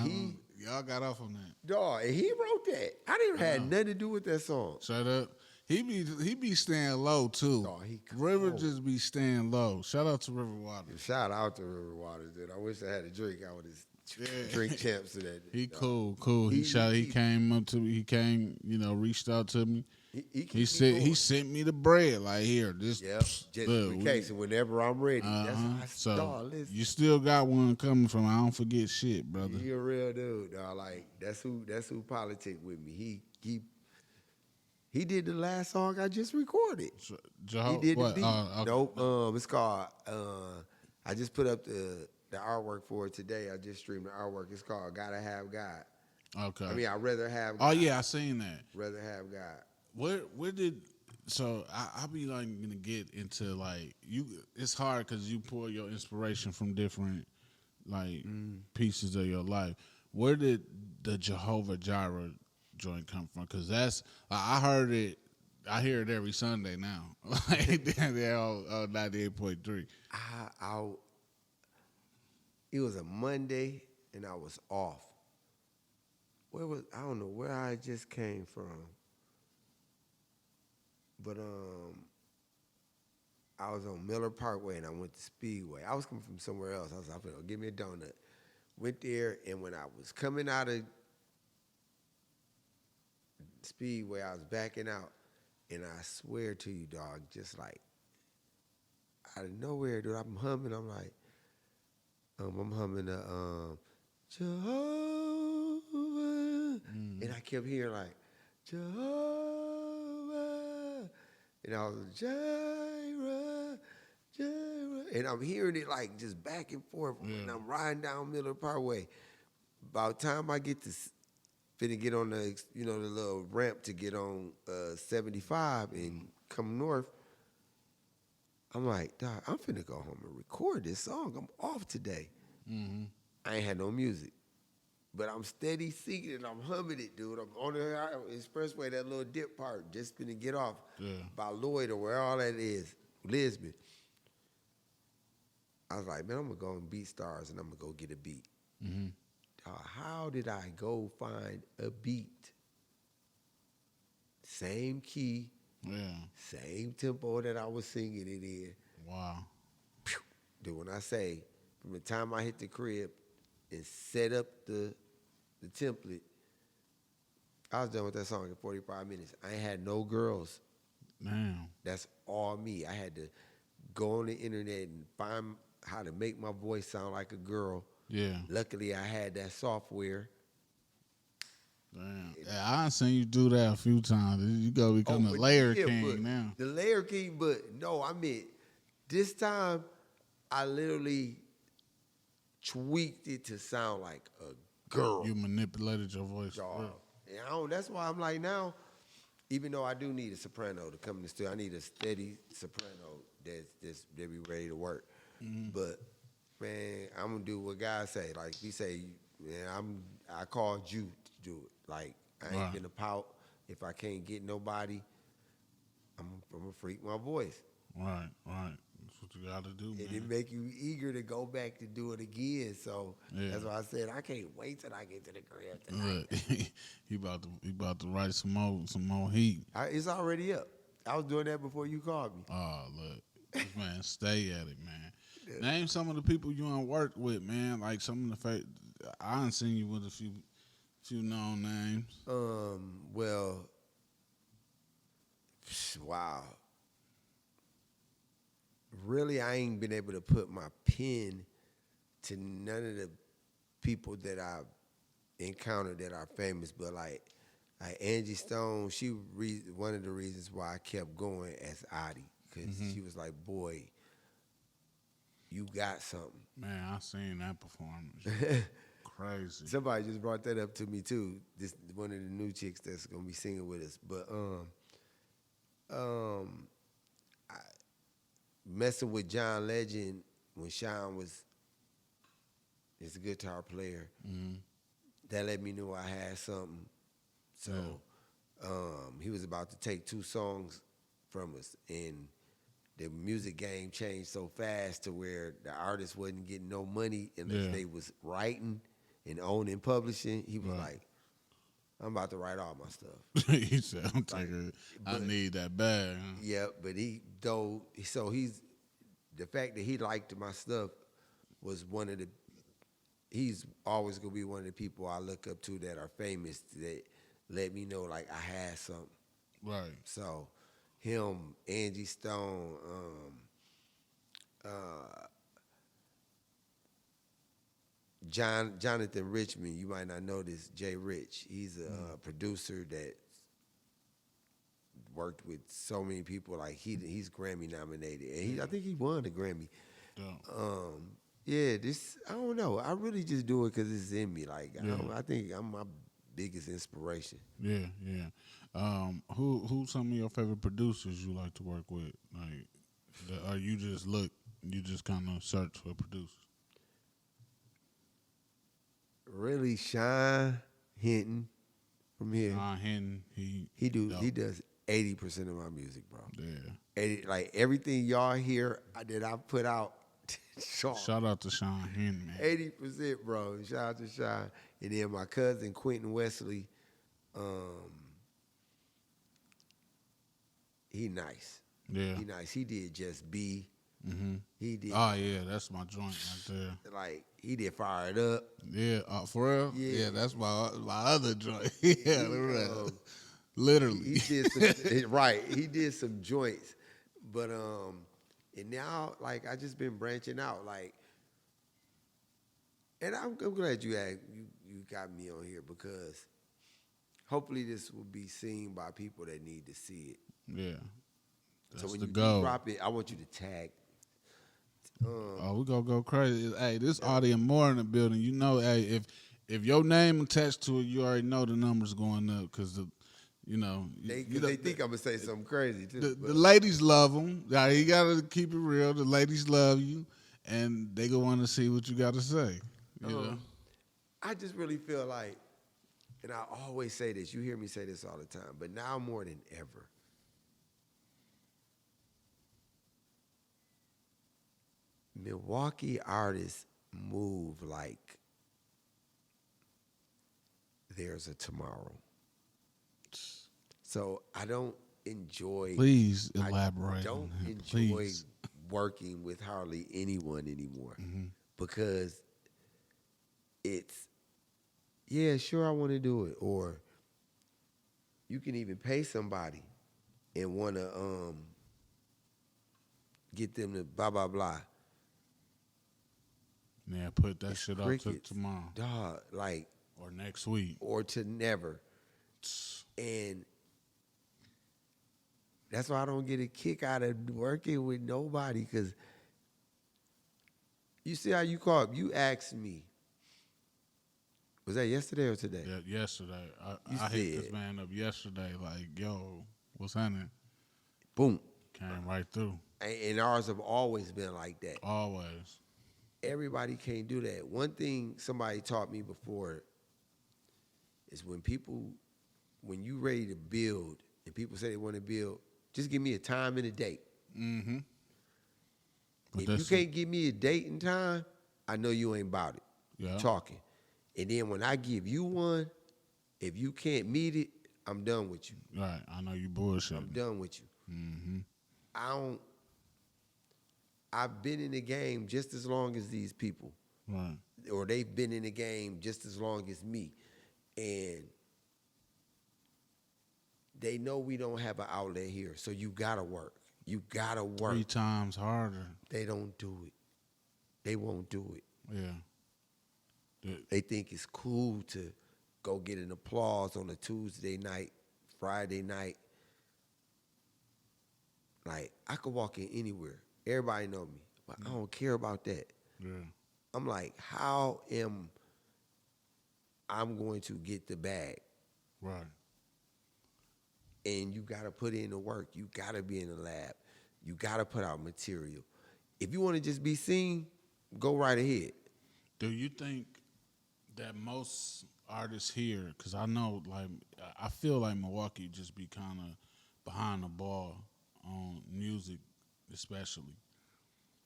y'all got off on that. Dog, and he wrote that. I didn't have nothing to do with that song. Shut up. He be staying low too. Dog, he River cold. just be staying low. Shout out to River Waters. Shout out to River Waters, dude. I wish I had a drink. I would have drink champs to that. He dog. cool. He came up to me. He came, reached out to me. He sent me the bread. Like, here, this. Yep. Just in case, and whenever I'm ready. That's how I So listen. you still got one coming from. I don't forget shit, brother. He a real dude, dog. Like that's who politic with me. He did the last song I just recorded. He did the beat. Okay. Nope. It's called. I just put up the artwork for it today. I just streamed the artwork. It's called "Gotta Have God." Okay. I mean, I'd rather have. Oh God. yeah, I seen that. Rather have God. Where did so I be like gonna get into like you? It's hard because you pull your inspiration from different like pieces of your life. Where did the Jehovah Jireh joint come from? Because that's I heard it. I hear it every Sunday now. Like they're all 98.3. It was a Monday and I was off. I don't know where I just came from. But I was on Miller Parkway and I went to Speedway. I was coming from somewhere else. I was like, give me a donut. Went there, and when I was coming out of Speedway, I was backing out, and I swear to you, dog, just like out of nowhere, dude, I'm humming. I'm like, I'm humming the Jehovah, and I kept hearing like Jehovah, and I was Jireh, Jireh, and I'm hearing it like just back and forth, and I'm riding down Miller Parkway. About time I get to finna get on the the little ramp to get on 75 and come north, I'm like, dog, I'm finna go home and record this song. I'm off today. Mm-hmm. I ain't had no music, but I'm steady singing and I'm humming it, dude. I'm on the expressway, that little dip part, just finna get off by Lloyd or where all that is, Lisbon. I was like, man, I'm gonna go on BeatStars and I'm gonna go get a beat. Mm-hmm. How did I go find a beat? Same key, same tempo that I was singing it in. Wow. Dude, when I say from the time I hit the crib and set up the template, I was done with that song in 45 minutes. I ain't had no girls. Damn. That's all me. I had to go on the internet and find how to make my voice sound like a girl Yeah. Luckily, I had that software. Damn. Yeah, I seen you do that a few times. You go become the layer king now. The layer king, but no, I mean, this time I literally tweaked it to sound like a girl. You manipulated your voice. Dog. Real. And that's why I'm like now, even though I do need a soprano to come in the studio, I need a steady soprano that be ready to work. But man, I'm gonna do what God say. Like he say, man, I called you to do it. Like I ain't gonna pout. If I can't get nobody, I'm gonna freak my voice. Right. That's what you gotta do, man. And it make you eager to go back to do it again. So that's why I said I can't wait till I get to the crib tonight. Look, he about to write some more heat. It's already up. I was doing that before you called me. Oh, look, this man, stay at it, man. Name some of the people you done worked with, man. Like some of the I done seen you with a few known names. Well, wow. Really, I ain't been able to put my pen to none of the people that I've encountered that are famous, but like Angie Stone, she one of the reasons why I kept going as Adi, because she was like, boy, you got something. Man, I seen that performance. Crazy. Somebody just brought that up to me too. This one of the new chicks that's gonna be singing with us. But messing with John Legend when Sean was a guitar player, that let me know I had something. So he was about to take 2 songs from us, and the music game changed so fast to where the artist wasn't getting no money unless they was writing and owning publishing. He was like, I'm about to write all my stuff. He said, I'm taking I need that bag. Huh? Yeah, but the fact that he liked my stuff was he's always gonna be one of the people I look up to that are famous that let me know like I had something. Right. So him, Angie Stone, Jonathan Richmond, you might not know this, Jay Rich. He's a producer that worked with so many people. Like he's Grammy nominated, and I think he won the Grammy. This I don't know. I really just do it because it's in me. Like I think I'm my biggest inspiration. Yeah. Who's some of your favorite producers you like to work with? Like, or you just kind of search for producers? Really, Sean Hinton from here. Sean Hinton, he does 80% of my music, bro. Yeah. Like everything y'all hear that I put out. Shout out to Sean Hinton, man. 80%, bro. Shout out to Sean. And then my cousin Quentin Wesley, he nice. Yeah. He nice. He did Just Be. He did. Oh yeah, that's my joint right there. Like he did Fire It Up. Yeah, for real. Yeah, that's my other joint. Yeah, literally. He did some, right. He did some joints, but and now like I just been branching out like, and I'm glad you got me on here because hopefully this will be seen by people that need to see it. Yeah. That's so when the you goal. drop it, I want you to tag. We gonna go crazy. Hey, this audience more in the building. You know, hey, if your name attached to it, you already know the numbers going up because they think I'm gonna say something crazy too. The ladies love them. You gotta keep it real. The ladies love you, and they gonna want to see what you got to say. You know, I just really feel like, and I always say this. You hear me say this all the time, but now more than ever. Milwaukee artists move like there's a tomorrow. So I don't enjoy. Please elaborate. I don't enjoy working with hardly anyone anymore because it's, sure I want to do it, or you can even pay somebody and want to get them to blah blah blah. Yeah, put that It's shit off to crickets, tomorrow dog. Like, or next week. or to never. And that's why I don't get a kick out of working with nobody. Cause you see how you call up. You asked me. Was that yesterday or today? Yeah, yesterday. You I hit this said, man up yesterday. Like, yo, what's happening? boom. Came right through. And ours have always been like that. Always. Everybody can't do that. One thing somebody taught me before is when you ready to build and people say they want to build, just give me a time and a date. Mm-hmm. But If you can't give me a date and time, I know you ain't about it. Yeah. You talking. And then when I give you one, if you can't meet it, I'm done with you. Right. I know you bullshit. I'm done with you. Mm-hmm. I've been in the game just as long as these people. Right. Or they've been in the game just as long as me. And they know we don't have an outlet here. So you gotta work. You gotta work. 3 times harder. They don't do it. They won't do it. Yeah. They think it's cool to go get an applause on a Tuesday night, Friday night. Like, I could walk in anywhere. Everybody know me. But I don't care about that. Yeah. I'm like, how am I'm going to get the bag? Right. And you got to put in the work. You got to be in the lab. You got to put out material. If you want to just be seen, go right ahead. Do you think that most artists here, because I know, like, I feel like Milwaukee just be kind of behind the ball on music, especially.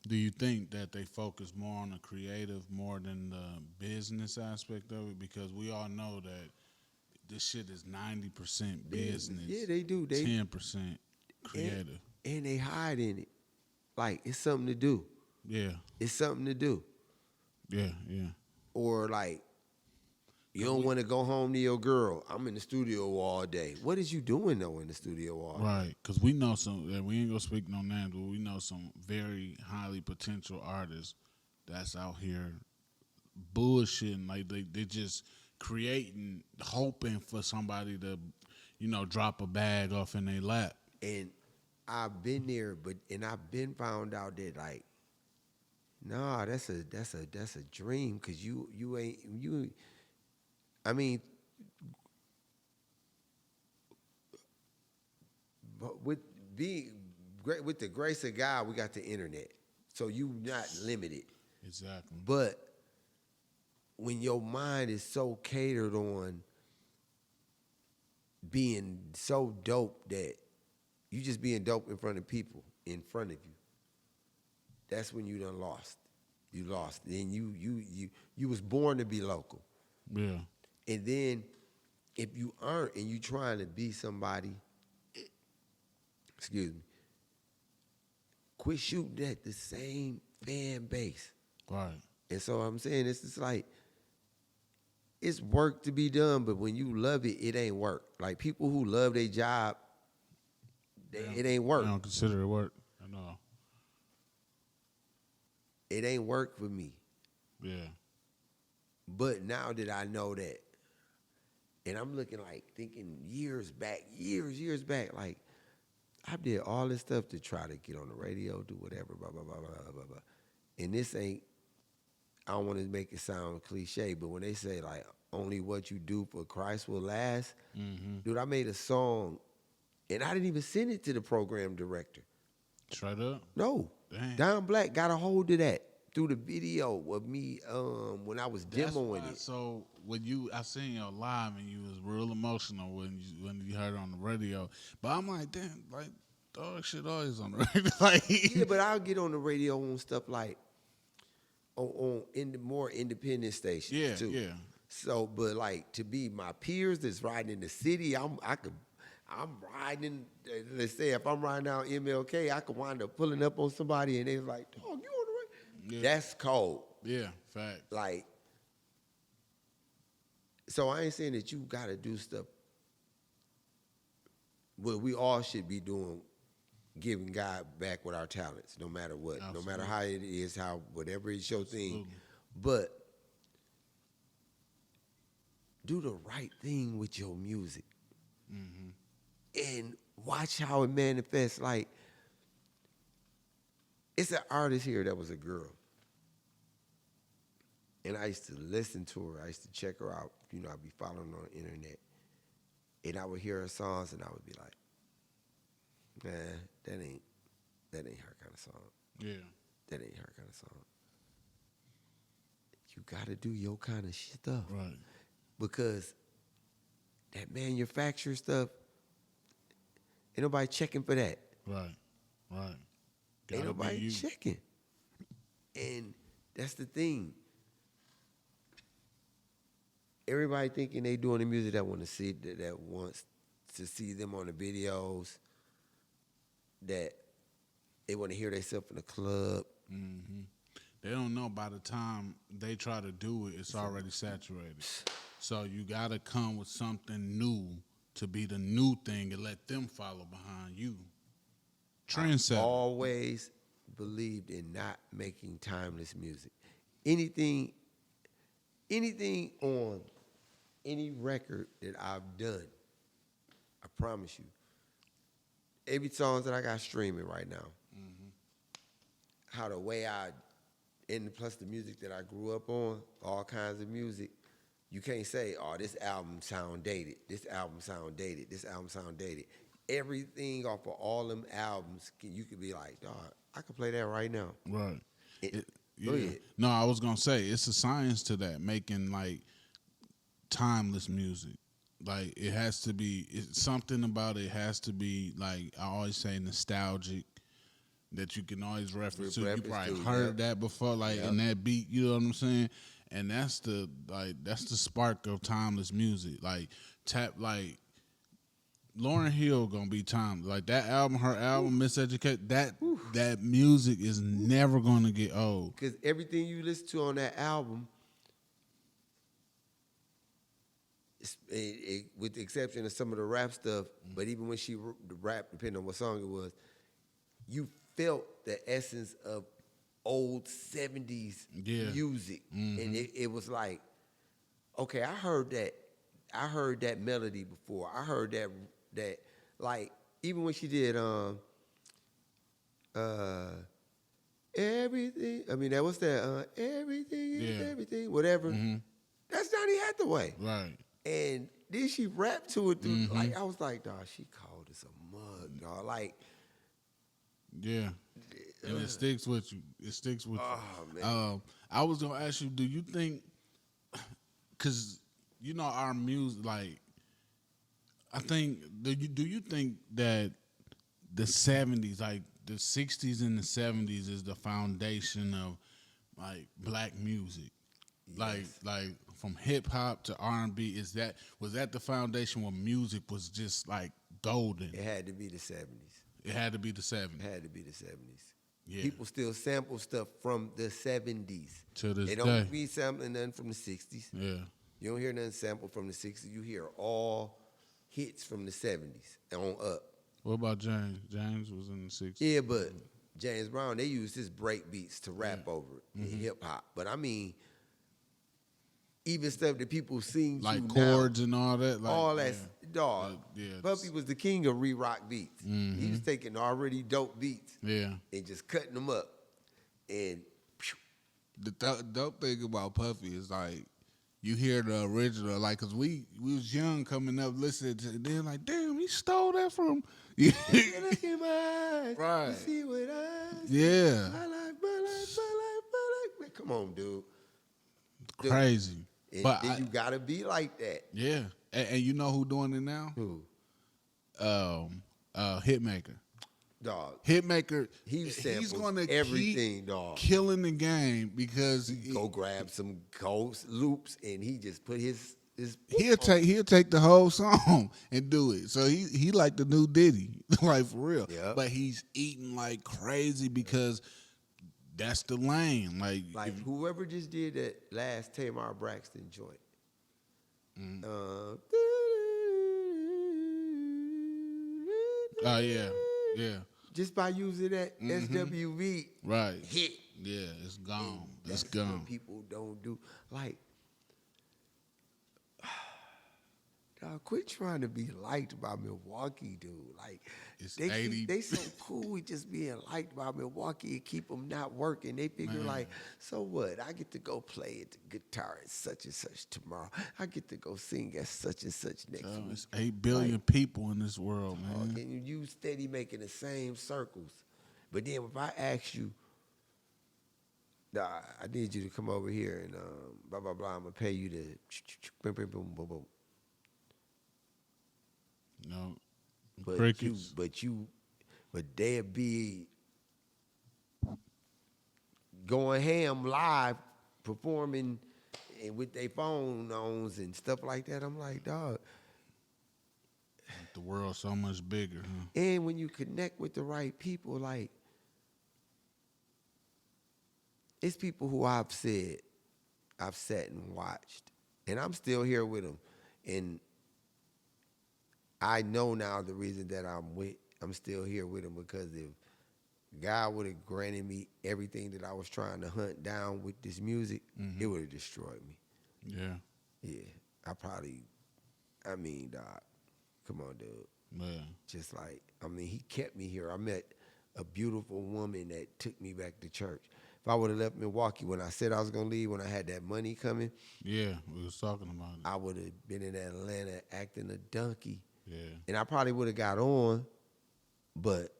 Do you think that they focus more on the creative more than the business aspect of it? Because we all know that this shit is 90% business. Yeah, they do. 10% creative. And they hide in it. Like, it's something to do. Yeah. It's something to do. Yeah, yeah. Or like, you don't want to go home to your girl. I'm in the studio all day. What is you doing though in the studio all day? Right, because we know some, and we ain't gonna speak no names, but we know some very highly potential artists that's out here bullshitting. Like they just creating, hoping for somebody to, drop a bag off in their lap. And I've been there, and I've been found out that like, nah, that's a dream, cause you ain't. I mean, but with the grace of God, we got the internet, so you not limited. Exactly. But when your mind is so catered on being so dope that you just being dope in front of people in front of you, that's when you done lost. You lost. Then you was born to be local. Yeah. And then if you aren't and you trying to be somebody, excuse me, quit shooting at the same fan base. Right. And so I'm saying it's just like, it's work to be done, but when you love it, it ain't work. Like people who love their job, it ain't work. I don't consider it work at all. It ain't work for me. Yeah. But now that I know that, and I'm looking like thinking years back, like I did all this stuff to try to get on the radio, do whatever, blah, blah, blah, blah, blah, blah. And this ain't, I don't want to make it sound cliche, but when they say like only what you do for Christ will last, dude, I made a song and I didn't even send it to the program director. Straight up? No. Dang. Don Black got a hold of that through the video of me when I was demoing it. So when I seen you live and you was real emotional when you heard it on the radio, but I'm like, damn, like dog shit always on the radio. Like, yeah, but I'll get on the radio on stuff like on in the more independent stations too. Yeah. So, but like to be my peers that's riding in the city, I'm riding. Let's say if I'm riding down MLK, I could wind up pulling up on somebody and they was like, "Dog, you on the radio?" Yeah. That's cold. Yeah, fact. Like, so I ain't saying that you got to do stuff. Well, we all should be doing, giving God back with our talents, no matter what, Absolutely. no matter how it is, whatever is your thing. But do the right thing with your music. And watch how it manifests. Like, it's an artist here that was a girl. And I used to listen to her. I used to check her out. You know, I'd be following her on the internet. And I would hear her songs, and I would be like, nah, that ain't her kind of song. Yeah. That ain't her kind of song. You got to do your kind of stuff. Right. Because that manufacturer stuff, ain't nobody checking for that. Right. Right. Ain't nobody checking. And that's the thing. Everybody thinking they doing the music that want to see, that wants to see them on the videos, that they want to hear themselves in the club. Mm-hmm. They don't know by the time they try to do it, it's already saturated. So you got to come with something new to be the new thing and let them follow behind you. Trendsetter. I always believed in not making timeless music. Anything on any record that I've done, I promise you, every song that I got streaming right now, how the way and plus the music that I grew up on, all kinds of music, you can't say, oh, this album sound dated, this album sound dated, this album sound dated. Everything off of all them albums, you could be like, dog, I could play that right now. Right. Go ahead. No, I was going to say, it's a science to that, making, like, timeless music. Like, it has to be, something about it has to be, like, I always say, nostalgic, that you can always reference to. You probably heard that before, like, in that beat, you know what I'm saying? And that's the spark of timeless music. Like, Lauryn Hill gonna be timeless. Like, that album, her album, Miseducated, that music is never gonna get old. Because everything you listen to on that album, with the exception of some of the rap stuff, but even when she rapped, depending on what song it was, you felt the essence of old 70s music. And it was like, okay, I heard that melody before. I heard that like, even when she did everything, I mean, that was that everything is everything, whatever. That's Donny Hathaway. Right. And then she rapped to it through, like, I was like, dog, she called us a mug, dog. Like, yeah. And it sticks with you. It sticks with you. Man. I was going to ask you, do you think, because, you know, our music, like, I think, do you think that the 70s, like, the 60s and the 70s is the foundation of, like, black music? Yes. Like from hip-hop to R&B, was that the foundation where music was just, like, golden? It had to be the 70s. It had to be the 70s. It had to be the 70s. Yeah. People still sample stuff from the 70s. To this day. They don't be sampling nothing from the 60s. Yeah. You don't hear nothing sampled from the 60s. You hear all hits from the 70s on up. What about James? James was in the 60s. Yeah, but James Brown, they used his break beats to rap over it in hip-hop. But, I mean, even stuff that people sing like to chords now, and all that. Like, all that, dog. Yeah. Puffy was the king of re-rock beats. He was taking already dope beats and just cutting them up. And the dope thing about Puffy is, like, you hear the original, like, because we was young coming up listening to it. They're like, damn, he stole that from... You look in my eyes, right. You see what I see. Yeah. My life. Come on, dude. Crazy. But you gotta be like that. Yeah. And you know who doing it now? Who? Hitmaker. Dog. Hitmaker. He's gonna everything, keep dog. Killing the game because go grab some ghost loops and he just put his he'll take the whole song and do it. So he like the new Diddy, like, for real. Yep. But he's eating like crazy because that's the lane. Like whoever just did that last Tamar Braxton joint. Oh yeah. Just by using that SWV right hit. Yeah, it's gone. And It's that's gone. what people don't do. Like, dog, quit trying to be liked by Milwaukee, dude. Like, It's they 80. they so cool with just being liked by Milwaukee and keep them not working. They figure like, so what? I get to go play at the guitar at such and such tomorrow. I get to go sing at such and such next week. It's 8 billion people in this world, man. And you steady making the same circles. But then if I ask you, nah, I need you to come over here and blah blah blah. I'm gonna pay you to boom boom boom boom boom. No, But crickets. but they'd be going ham live, performing and with their phone ons and stuff like that. I'm like, dog. The world's so much bigger, huh? And when you connect with the right people, like, it's people who I've sat and watched, and I'm still here with them. And I know now the reason that I'm still here with them, because if God would have granted me everything that I was trying to hunt down with this music, it would have destroyed me. Yeah. Yeah, dog, come on, dude. Yeah. Just like, he kept me here. I met a beautiful woman that took me back to church. If I would have left Milwaukee when I said I was going to leave, when I had that money coming, Yeah, we was talking about it. I would have been in Atlanta acting a donkey. Yeah. And I probably would have got on, but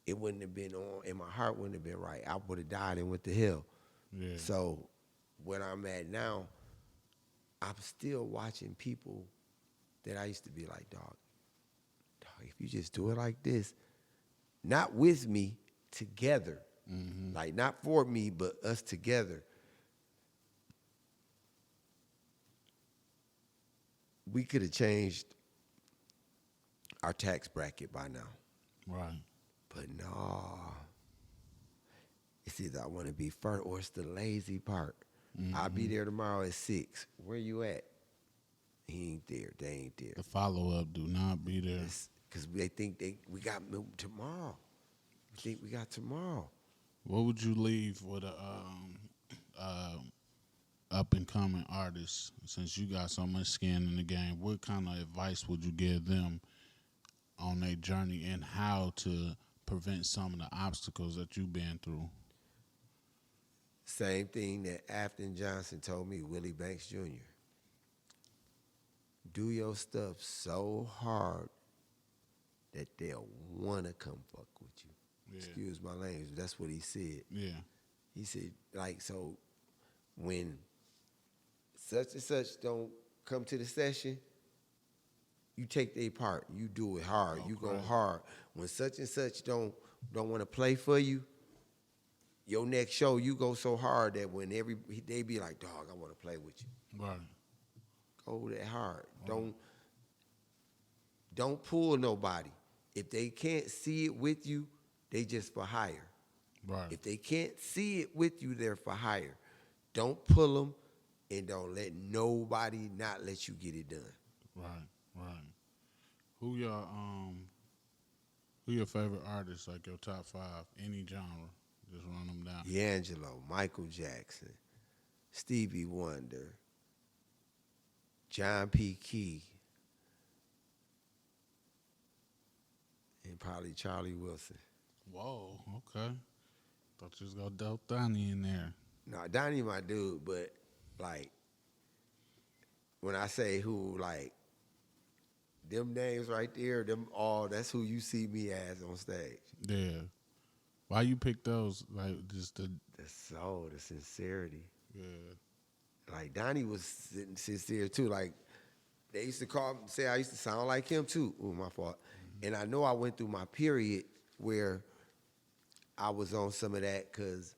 it wouldn't have been on, and my heart wouldn't have been right. I would have died and went to hell. Yeah. So where I'm at now, I'm still watching people that I used to be like, dog, if you just do it like this, not with me, together, like not for me, but us together, we could have changed our tax bracket by now. Right. But no, it's either I want to be first or it's the lazy part. I'll be there tomorrow at 6. Where you at? He ain't there. They ain't there. The follow-up do not be there. Because they think we got tomorrow. We think we got tomorrow. What would you leave with a up-and-coming artist, since you got so much skin in the game? What kind of advice would you give them on their journey and how to prevent some of the obstacles that you've been through? Same thing that Afton Johnson told me, Willie Banks Jr. Do your stuff so hard that they'll want to come fuck with you. Yeah. Excuse my language. That's what he said. Yeah. He said, like, so when such and such don't come to the session, you take their part. You do it hard. You go hard. When such and such don't want to play for you, your next show, you go so hard that when they be like, dog, I want to play with you. Right. Go that hard. Don't pull nobody. If they can't see it with you, they just for hire. Right. If they can't see it with you, they're for hire. Don't pull them, and don't let nobody not let you get it done. Right. Who your favorite artists, like your top 5, any genre? Just run them down. D'Angelo, Michael Jackson, Stevie Wonder, John P. Key, and probably Charlie Wilson. Whoa, okay. Thought you was gonna dope Donnie in there. No, Donnie my dude, but like when I say who, like them names right there, that's who you see me as on stage. Yeah. Why you pick those? Like just the soul, the sincerity. Yeah. Like Donnie was sincere too. Like they used to say I used to sound like him too. Ooh, my fault. And I know I went through my period where I was on some of that because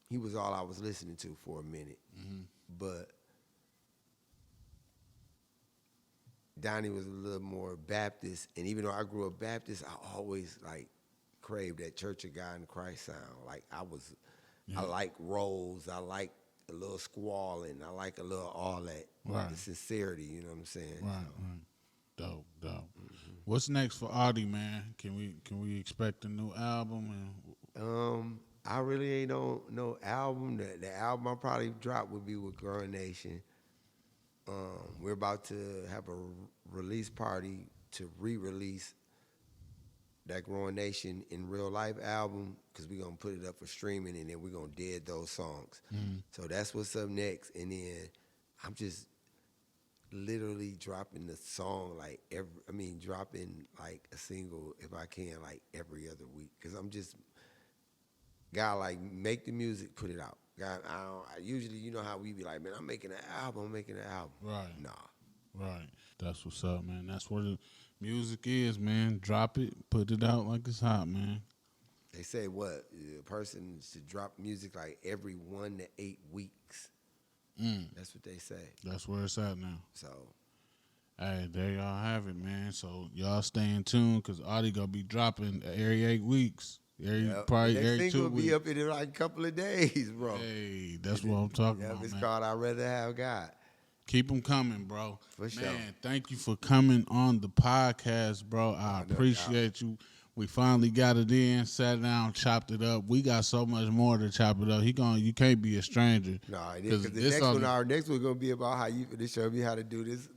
he was all I was listening to for a minute. But Donnie was a little more Baptist, and even though I grew up Baptist, I always like craved that Church of God in Christ sound. Like I like rolls, I like a little squalling, I like a little all that, the sincerity. You know what I'm saying? Right. Dope. What's next for Audie, man? Can we expect a new album? I I really ain't on no album. The album I probably drop would be with Growing Nation. We're about to have a release party to re-release that Growing Nation in Real Life album because we're going to put it up for streaming and then we're going to dead those songs. So that's what's up next. And then I'm just literally dropping the song dropping like a single if I can like every other week because I'm just, gotta like make the music, put it out. Usually, you know how we be like, man, I'm making an album. Right. Nah. Right. That's what's up, man. That's where the music is, man. Drop it, put it out like it's hot, man. They say what? A person should drop music like every 1 to 8 weeks. That's what they say. That's where it's at now. So, hey, there y'all have it, man. So y'all stay in tune because Audie gonna be dropping every 8 weeks. Probably every 2 weeks. will be up in like a couple of days, bro. Hey, that's what I'm talking about, It's man. called I'd Rather Have God. Keep them coming, bro. For sure. Man, thank you for coming on the podcast, bro. I appreciate you. We finally got it in, sat down, chopped it up. We got so much more to chop it up. You can't be a stranger. No, because our next one gonna be about how you show me how to do this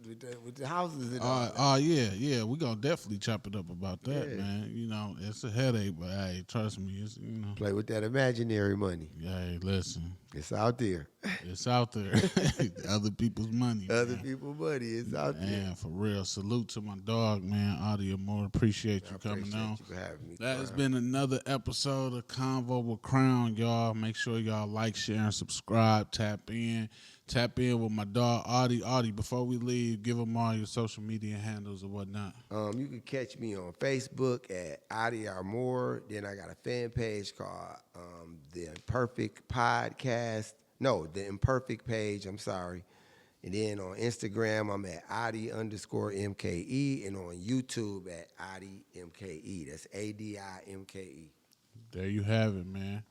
with the houses and all that. Oh yeah, we gonna definitely chop it up about that, man. You know, it's a headache, but hey, trust me, it's play with that imaginary money. Hey, listen, it's out there. It's out there. Other people's money. People's money. It's out there. Man, for real. Salute to my dog, man. Armour. Appreciate you coming on. You for having me. That has been another episode of Convo with Crown, y'all. Make sure y'all like, share, and subscribe. Tap in with my dog, Audie. Before we leave, give them all your social media handles or whatnot. You can catch me on Facebook at Audie Armour. Then I got a fan page called The Imperfect Podcast. No, The Imperfect page. I'm sorry. And then on Instagram, I'm at Adi_MKE. And on YouTube at Adi MKE. That's ADIMKE. There you have it, man.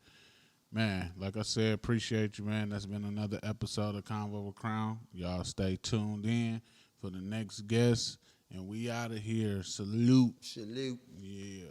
Man, like I said, appreciate you, man. That's been another episode of Convo with Crown. Y'all stay tuned in for the next guest. And we out of here. Salute. Salute. Yeah.